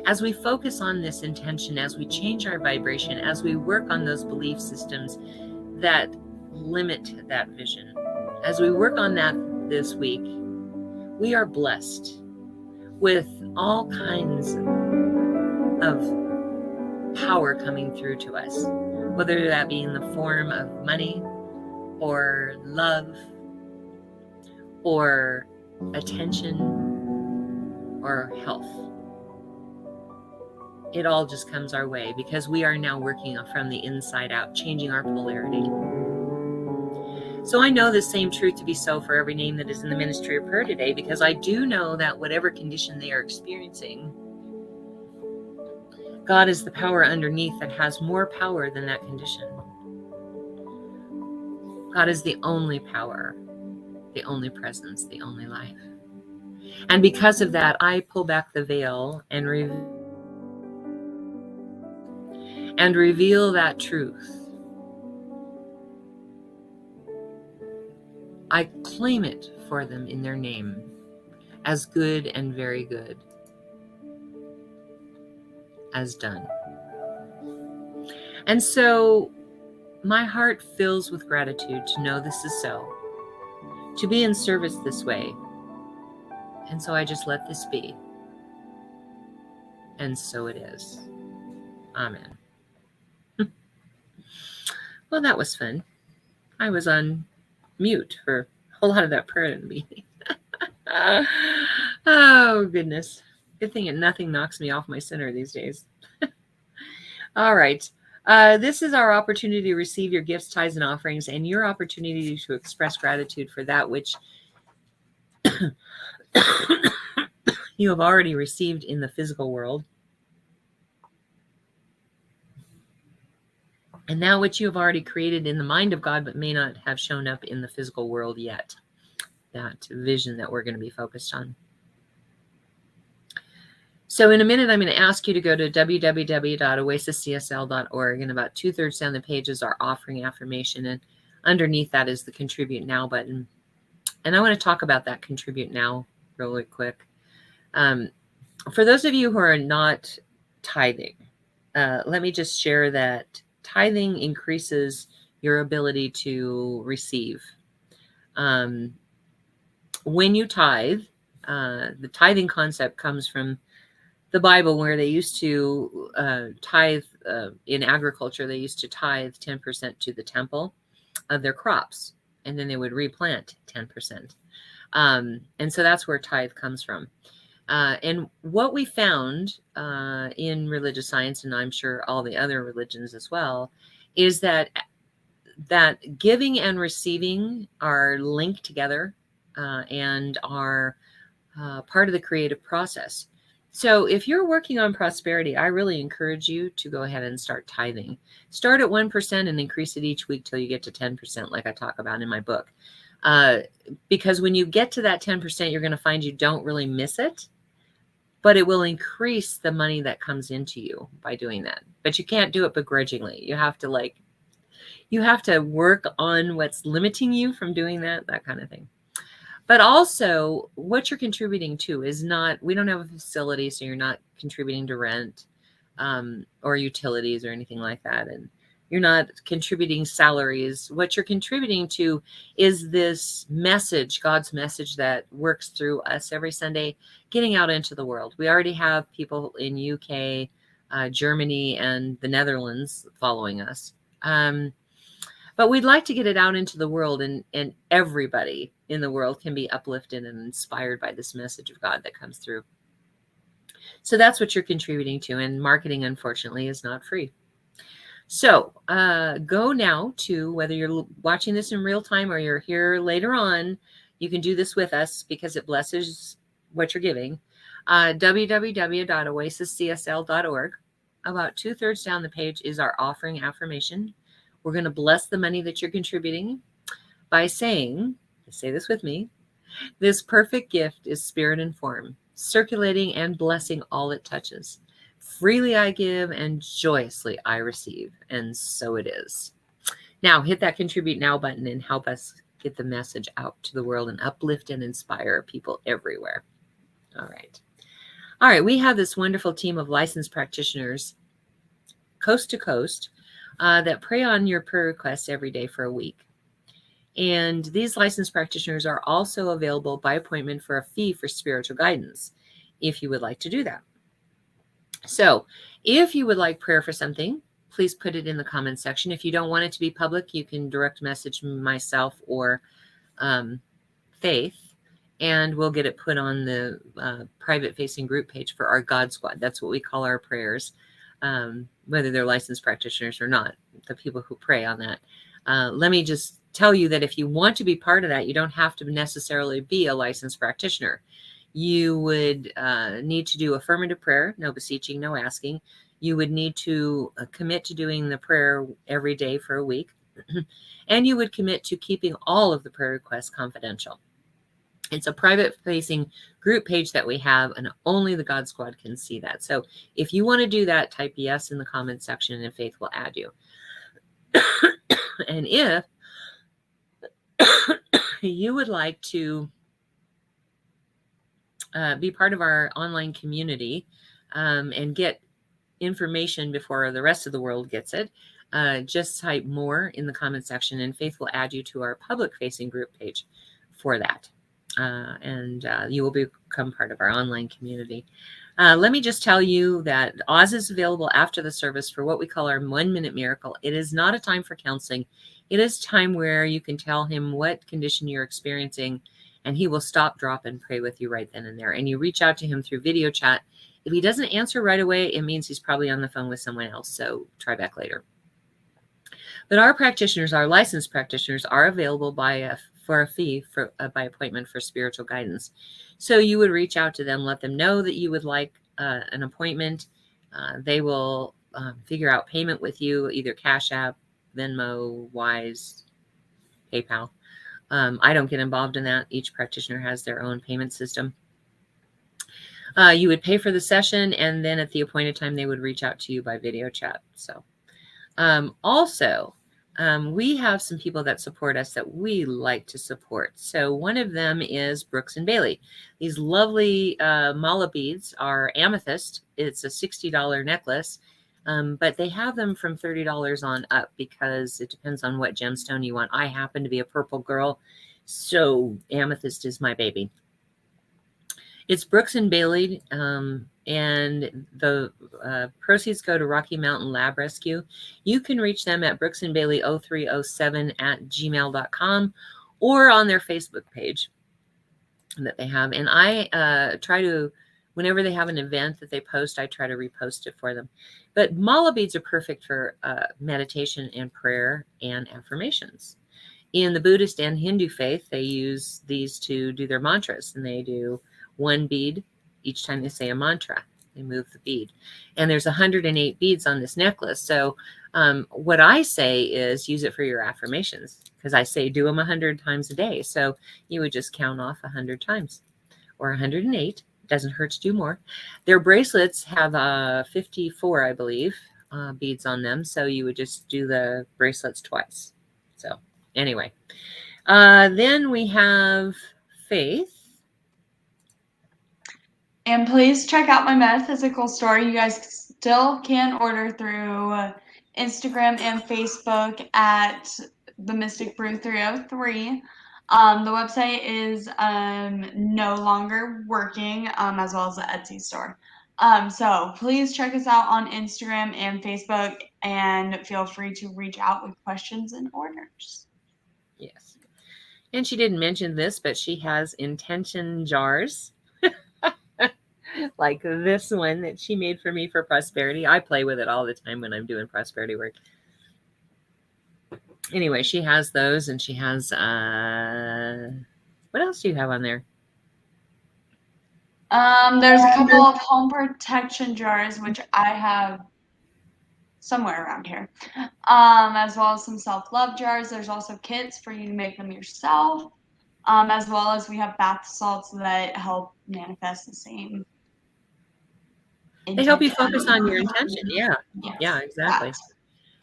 As we focus on this intention, as we change our vibration, as we work on those belief systems that limit that vision, as we work on that this week, we are blessed with all kinds of power coming through to us, whether that be in the form of money or love or attention or health. it all just comes our way because we are now working from the inside out, changing our polarity. So I know this same truth to be so for every name that is in the ministry of prayer today, because I do know that whatever condition they are experiencing, God is the power underneath that has more power than that condition. God is the only power, the only presence, the only life. And because of that, I pull back the veil and reveal that truth. I claim it for them in their name as good and very good, as done. And so my heart fills with gratitude to know this is so, to be in service this way. And so I just let this be. And so it is. Amen. Well, that was fun. I was on mute for a lot of that prayer in the beginning. Oh, goodness. Good thing nothing knocks me off my center these days. All right. This is our opportunity to receive your gifts, tithes, and offerings, and your opportunity to express gratitude for that which you have already received in the physical world, and that which you have already created in the mind of God but may not have shown up in the physical world yet. That vision that we're going to be focused on. So in a minute, I'm going to ask you to go to www.oasiscsl.org, and about 2/3 down the page is our offering affirmation, and underneath that is the Contribute Now button. And I want to talk about that Contribute Now really quick. For those of you who are not tithing, let me just share that tithing increases your ability to receive. When you tithe, the tithing concept comes from the Bible, where they used to tithe in agriculture. They used to tithe 10% to the temple of their crops, and then they would replant 10%. And so that's where tithe comes from. And what we found in religious science, and I'm sure all the other religions as well, is that giving and receiving are linked together and are part of the creative process. So if you're working on prosperity, I really encourage you to go ahead and start tithing. Start at 1% and increase it each week till you get to 10%, like I talk about in my book. Because when you get to that 10%, you're going to find you don't really miss it, but it will increase the money that comes into you by doing that. But you can't do it begrudgingly. You have to work on what's limiting you from doing that kind of thing. But also, what you're contributing to is not, we don't have a facility, so you're not contributing to rent or utilities or anything like that. And you're not contributing salaries. What you're contributing to is this message, God's message that works through us every Sunday, getting out into the world. We already have people in UK, Germany, and the Netherlands following us. But we'd like to get it out into the world, and everybody in the world can be uplifted and inspired by this message of God that comes through. So that's what you're contributing to, and marketing, unfortunately, is not free. So go now to, whether you're watching this in real time or you're here later on, you can do this with us because it blesses what you're giving. www.oasiscsl.org. About 2/3 down the page is our offering affirmation. We're going to bless the money that you're contributing by saying, say this with me, this perfect gift is spirit and form, circulating and blessing all it touches. Freely I give and joyously I receive. And so it is. Now hit that Contribute Now button and help us get the message out to the world and uplift and inspire people everywhere. All right. All right. We have this wonderful team of licensed practitioners, coast to coast, that pray on your prayer requests every day for a week. And these licensed practitioners are also available by appointment for a fee for spiritual guidance, if you would like to do that. So if you would like prayer for something, please put it in the comment section. If you don't want it to be public, you can direct message myself or Faith, and we'll get it put on the private facing group page for our God Squad. That's what we call our prayers, whether they're licensed practitioners or not, the people who pray on that. Let me just tell you that if you want to be part of that, you don't have to necessarily be a licensed practitioner. You would need to do affirmative prayer, no beseeching, no asking. You would need to commit to doing the prayer every day for a week. And you would commit to keeping all of the prayer requests confidential. It's a private facing group page that we have, and only the God Squad can see that. So if you want to do that, type yes in the comments section and Faith will add you. And if you would like to be part of our online community and get information before the rest of the world gets it, just type more in the comment section and Faith will add you to our public facing group page for that. And you will become part of our online community. Let me just tell you that Oz is available after the service for what we call our 1 minute miracle. It is not a time for counseling. It is time where you can tell him what condition you're experiencing, and he will stop, drop, and pray with you right then and there. And you reach out to him through video chat. If he doesn't answer right away, it means he's probably on the phone with someone else. So try back later. But our practitioners, our licensed practitioners, are available for a fee by appointment for spiritual guidance. So you would reach out to them, let them know that you would like an appointment. They will figure out payment with you, either Cash App, Venmo, Wise, PayPal. I don't get involved in that. Each practitioner has their own payment system. You would pay for the session, and then at the appointed time, they would reach out to you by video chat. So also, we have some people that support us that we like to support. So one of them is Brooks and Bailey. These lovely mala beads are amethyst. It's a $60 necklace, but they have them from $30 on up because it depends on what gemstone you want. I happen to be a purple girl, so amethyst is my baby. It's Brooks and Bailey, and the proceeds go to Rocky Mountain Lab Rescue. You can reach them at brooksandbailey0307@gmail.com or on their Facebook page that they have. And I try to, whenever they have an event that they post, I try to repost it for them. But mala beads are perfect for meditation and prayer and affirmations. In the Buddhist and Hindu faith, they use these to do their mantras, and they do one bead each time they say a mantra. They move the bead. And there's 108 beads on this necklace. So what I say is use it for your affirmations, because I say do them 100 times a day. So you would just count off 100 times or 108. Doesn't hurt to do more. Their bracelets have 54, I believe, beads on them. So you would just do the bracelets twice. So anyway, then we have Faith. And please check out my metaphysical store. You guys still can order through Instagram and Facebook at the Mystic Brew 303. The website is no longer working, as well as the Etsy store. So please check us out on Instagram and Facebook, and feel free to reach out with questions and orders. Yes. And she didn't mention this, but she has intention jars. Like this one that she made for me for prosperity. I play with it all the time when I'm doing prosperity work. Anyway, she has those, and she has, what else do you have on there? There's a couple of home protection jars, which I have somewhere around here, as well as some self-love jars. There's also kits for you to make them yourself, as well as we have bath salts that help manifest the same. They help you focus on your intention. Yeah. Yes. Yeah, exactly.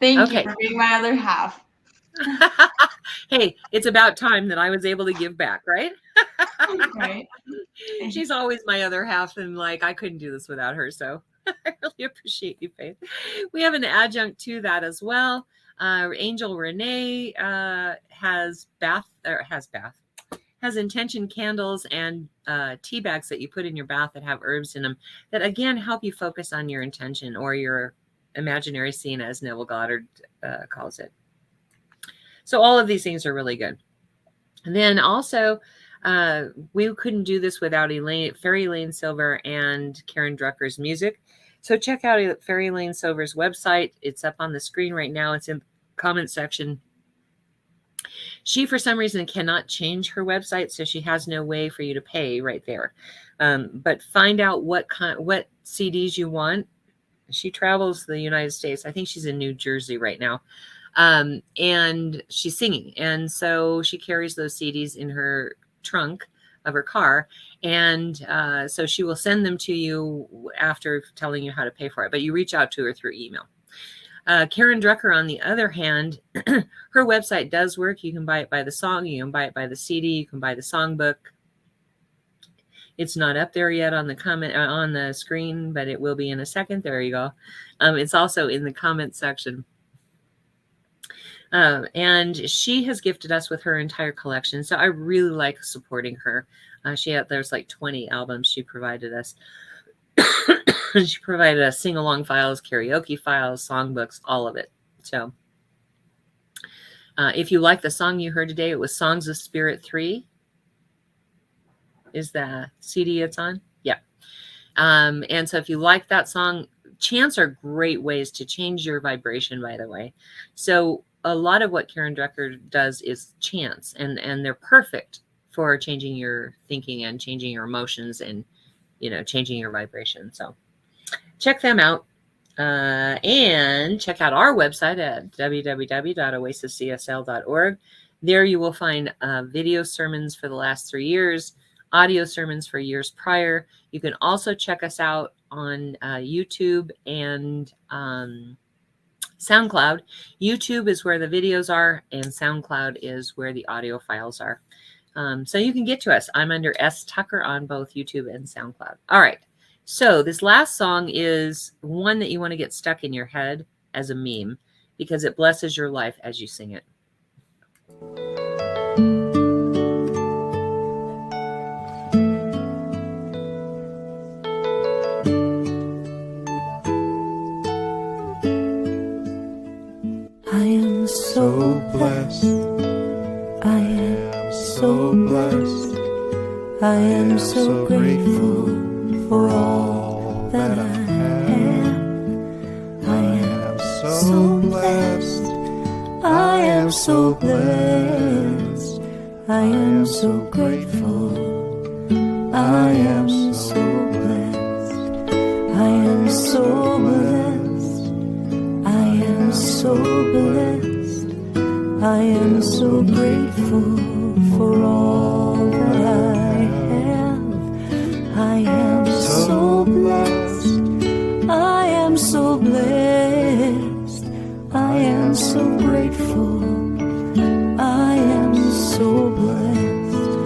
Thank Okay. you for being my other half. Hey, it's about time that I was able to give back, right? Right. She's always my other half, and like I couldn't do this without her. So I really appreciate you, Faith. We have an adjunct to that as well. Angel Renee has intention candles and tea bags that you put in your bath that have herbs in them that again help you focus on your intention or your imaginary scene, as Neville Goddard calls it. So all of these things are really good. And then also we couldn't do this without Fairy Lane Silver and Karen Drucker's music. So check out Fairy Lane Silver's website. It's up on the screen right now. It's in the comment section. She, for some reason, cannot change her website, so she has no way for you to pay right there. But find out what CDs you want. She travels the United States. I think she's in New Jersey right now. And she's singing. And so she carries those CDs in her trunk of her car. And so she will send them to you after telling you how to pay for it. But you reach out to her through email. Karen Drucker, on the other hand, her website does work. You can buy it by the song. You can buy it by the CD. You can buy the songbook. It's not up there yet on the screen, but it will be in a second. There you go. It's also in the comment section. And she has gifted us with her entire collection. So I really like supporting her. There's like 20 albums she provided us. She provided us sing-along files, karaoke files, songbooks, all of it. So if you like the song you heard today, it was Songs of Spirit 3. Is the CD it's on? Yeah. And so if you like that song, chants are great ways to change your vibration, by the way. So a lot of what Karen Drucker does is chants, and they're perfect for changing your thinking and changing your emotions and, changing your vibration. So check them out. And check out our website at www.oasiscsl.org. There you will find video sermons for the last 3 years, audio sermons for years prior. You can also check us out on YouTube and SoundCloud. YouTube is where the videos are, and SoundCloud is where the audio files are. So you can get to us. I'm under S. Tucker on both YouTube and SoundCloud. All right. So this last song is one that you want to get stuck in your head as a meme because it blesses your life as you sing it. I am so blessed. I am so blessed. I am so grateful for all that I have. I am so blessed. I am so blessed. I am so grateful. I am so blessed. I am so blessed. I am so blessed. I am so grateful for all that I have. I am so blessed. I am so blessed. I am so grateful. I am so blessed.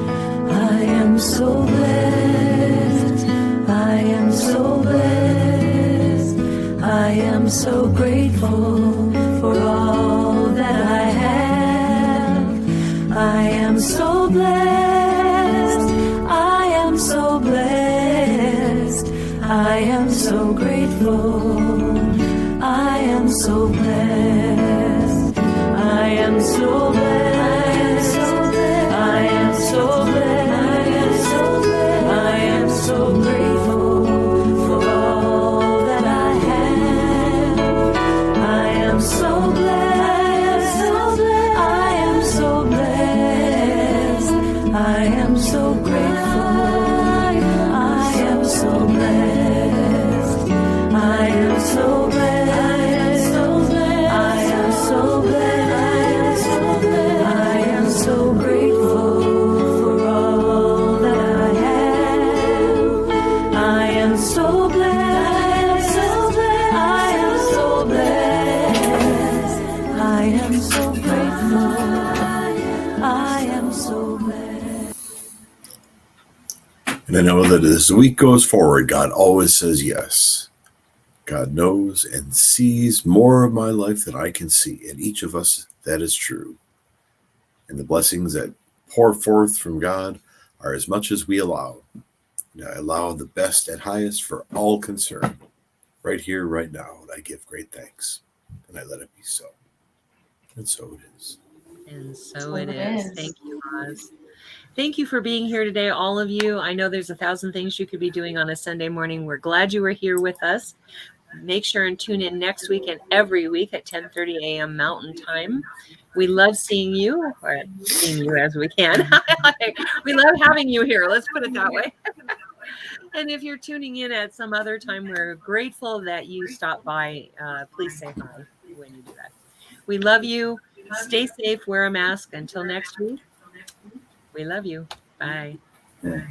I am so blessed. I am so blessed. I am so grateful for all that I have. I am so blessed. I am so blessed. I am so grateful. I am so blessed. I am so blessed. I am so blessed. I am so grateful for all that I have. I am so blessed. I am so blessed. I am so grateful. I am so blessed. I am so blessed. I am so blessed. I am so grateful for all that I have. I am so blessed. I am so blessed. I am so grateful. I am so blessed. And I know that as the week goes forward, God always says yes. God knows and sees more of my life than I can see. And each of us, that is true. And the blessings that pour forth from God are as much as we allow. And I allow the best and highest for all concerned. Right here, right now. And I give great thanks. And I let it be so. And so it is. And so it is. Thank you, Oz. Thank you for being here today, all of you. I know there's 1,000 things you could be doing on a Sunday morning. We're glad you were here with us. Make sure and tune in next week and every week at 10:30 a.m. Mountain Time. We love seeing you, or seeing you as we can. We love having you here. Let's put it that way. And if you're tuning in at some other time, we're grateful that you stopped by. Please say hi when you do that. We love you. Stay safe. Wear a mask. Until next week, we love you. Bye. Yeah.